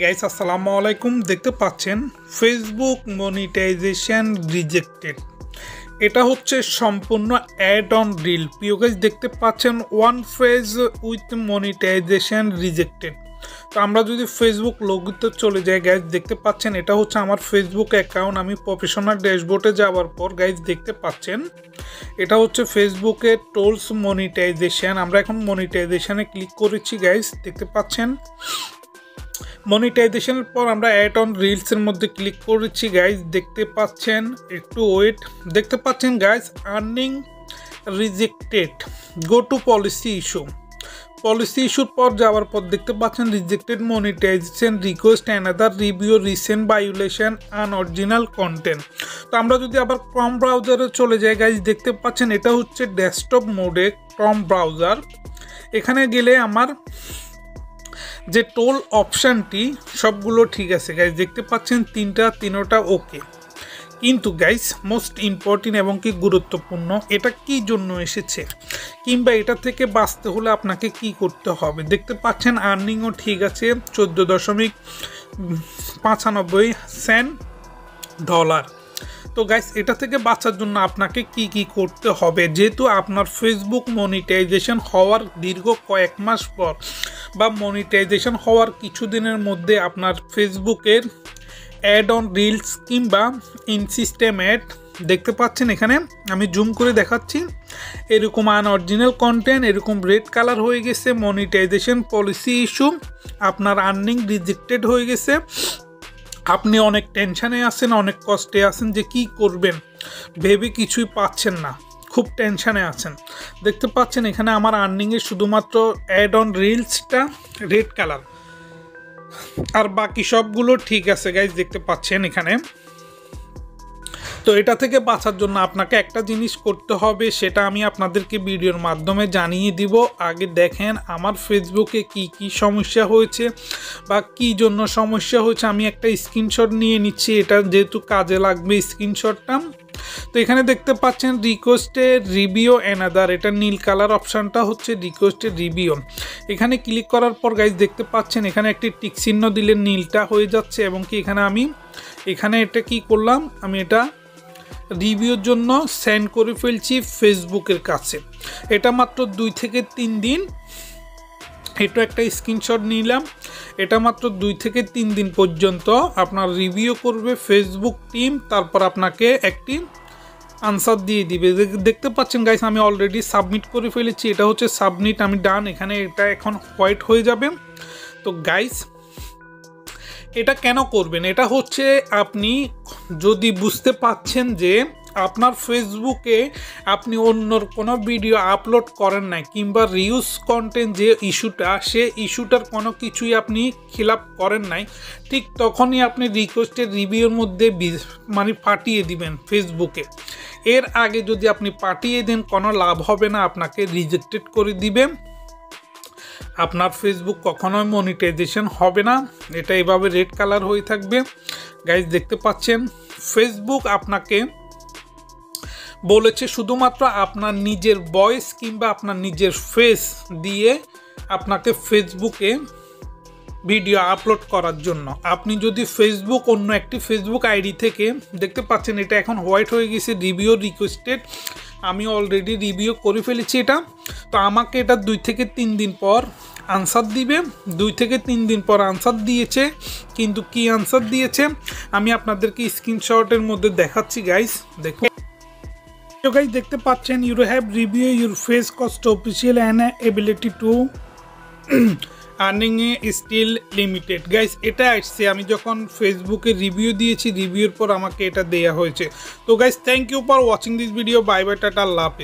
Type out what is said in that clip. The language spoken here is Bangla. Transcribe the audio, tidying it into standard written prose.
গাইস আসসালামু আলাইকুম। দেখতে পাচ্ছেন ফেসবুক মনিটাইজেশন রিজেক্টেড। এটা হচ্ছে সম্পূর্ণ অ্যাড অন রিল। প্রিয় গাইস দেখতে পাচ্ছেন one phase with monetization rejected. তো আমরা যদি ফেসবুক লোগোতে চলে যাই গাইস, দেখতে পাচ্ছেন এটা হচ্ছে আমার ফেসবুক অ্যাকাউন্ট। আমি প্রফেশনাল ড্যাশবোর্ডে যাওয়ার পর গাইস দেখতে পাচ্ছেন এটা হচ্ছে ফেসবুকের টোলস মনিটাইজেশন। আমরা এখন মনিটাইজেশনে ক্লিক করেছি গাইস, দেখতে পাচ্ছেন মনিটাইজেশনের পর আমরা অ্যাড অন রিলসের মধ্যে ক্লিক করেছি গাইজ, দেখতে পাচ্ছেন একটু ওয়েট। দেখতে পাচ্ছেন guys earning rejected, go to policy issue. Policy ইস্যুর পর যাওয়ার পর দেখতে পাচ্ছেন rejected monetization request another review recent violation unoriginal content. তো আমরা যদি আবার ক্রম ব্রাউজারে চলে যাই গাইজ, দেখতে পাচ্ছেন এটা হচ্ছে ডেস্কটপ মোডে ক্রম ব্রাউজার। এখানে গেলে আমার যে টোল অপশানটি সবগুলো ঠিক আছে গাইজ, দেখতে পাচ্ছেন তিনোটা ওকে। কিন্তু গাইজ মোস্ট ইম্পর্টেন্ট এবং কি গুরুত্বপূর্ণ, এটা কি জন্য এসেছে কিংবা এটা থেকে বাঁচতে হলে আপনাকে কি করতে হবে। দেখতে পাচ্ছেন আর্নিংও ঠিক আছে, $14.95। তো গাইস এটা থেকে বাঁচার জন্য আপনাকে কি করতে হবে, যেহেতু আপনার ফেসবুক মনিটাইজেশন হওয়ার দীর্ঘ কয়েক মাস পর বা মনিটাইজেশন হওয়ার কিছুদিনের মধ্যে আপনার ফেসবুকের অ্যাড অন রিলস কিংবা ইন সিস্টেম অ্যাড, দেখতে পাচ্ছেন এখানে আমি জুম করে দেখাচ্ছি, এরকম আনঅরিজিনাল কন্টেন্ট এরকম রেড কালার হয়ে গেছে, মনিটাইজেশন পলিসি ইস্যু, আপনার আর্নিং রিজেক্টেড হয়ে গেছে। আপনি অনেক টেনশানে আছেন, অনেক কষ্টে আছেন যে কি করবেন ভেবে কিছুই পাচ্ছেন না, খুব টেনশানে আছেন। দেখতে পাচ্ছেন এখানে আমার আর্নিংয়ে শুধুমাত্র অ্যাড অন রিলসটা রেড কালার, আর বাকি সবগুলো ঠিক আছে গাইজ, দেখতে পাচ্ছেন এখানে। তো এটা থেকে বাঁচার জন্য আপনাকে একটা জিনিস করতে হবে, সেটা আমি আপনাদেরকে ভিডিওর মাধ্যমে জানিয়ে দিব। আগে দেখেন আমার ফেসবুকে কি সমস্যা হয়েছে বা কি জন্য সমস্যা হয়েছে। আমি একটা স্ক্রিনশট নিয়ে নিচ্ছি, এটা যেহেতু কাজে লাগবে স্ক্রিনশটটা। তো এখানে দেখতে পাচ্ছেন রিকোয়েস্টে রিভিউ অ্যানাদার, এটা নীল কালার অপশানটা হচ্ছে রিকোয়েস্টে রিভিউ। এখানে ক্লিক করার পর গাইজ দেখতে পাচ্ছেন এখানে একটি টিক চিহ্ন দিলে নীলটা হয়ে যাচ্ছে, এবং কি এখানে এটা কি করলাম, আমি এটা রিভিউর জন্য সেন্ড করে ফেলছি ফেসবুকের কাছে। এটা মাত্র 2 থেকে 3 দিন, এটা একটা স্ক্রিনশট নিলাম। এটা মাত্র 2 থেকে 3 দিন পর্যন্ত আপনার রিভিউ করবে ফেসবুক টিম, তারপর আপনাকে একটি আনসার দিয়ে দিবে। দেখতে পাচ্ছেন গাইস আমি অলরেডি সাবমিট করে ফেলেছি, এটা হচ্ছে সাবমিট, আমি ডান। এখানে এটা এখন হোয়াইট হয়ে যাবে। তো গাইস এটা কেন করবেন, এটা হচ্ছে আপনি যদি বুঝতে পাচ্ছেন যে আপনার ফেসবুকে আপনি অন্যর কোনো ভিডিও আপলোড করেন নাই কিংবা রিউজ কন্টেন্ট যে ইস্যুটা, সে ইস্যুটার কোনো কিছুই আপনি খিলাপ করেন নাই, ঠিক তখনই আপনি রিকোয়েস্টের রিভিউর মধ্যে পাঠিয়ে দিবেন ফেসবুকে। এর আগে যদি আপনি পাঠিয়ে দেন কোনো লাভ হবে না, আপনাকে রিজেক্টেড করে দিবে, আপনার ফেসবুক কখনোই মনিটাইজেশন হবে না। এটা এভাবে রেড কালার হয়ে থাকবে গাইজ, দেখতে পাচ্ছেন। ফেসবুক আপনাকে বলেছে শুধুমাত্র আপনার নিজের ভয়েস কিংবা আপনার নিজের ফেস দিয়ে আপনাকে ফেসবুকে ভিডিও আপলোড করার জন্য। আপনি যদি ফেসবুক অন্য একটি ফেসবুক আইডি থেকে, দেখতে পাচ্ছেন এটা এখন হোয়াইট হয়ে গেছে রিভিউ রিকোয়েস্টেড, আমি অলরেডি রিভিউ করে ফেলেছি এটা। তো আমাকে এটা 2 থেকে 3 দিন পর আনসার দিবে, 2 থেকে 3 দিন পর আনসার দিয়েছে। কিন্তু কি আনসার দিয়েছে আমি আপনাদেরকে স্ক্রিনশটের মধ্যে দেখাচ্ছি গাইস, দেখুন। তো গাইস দেখতে পাচ্ছেন you have review your face cost official and ability to earning a still limited. Guys এটা আসছে আমি যখন ফেসবুকে রিভিউ দিয়েছি, রিভিউর পর আমাকে এটা দেয়া হয়েছে। তো guys thank you for watching this video, bye bye, tata, আল্লাহ হাফেজ।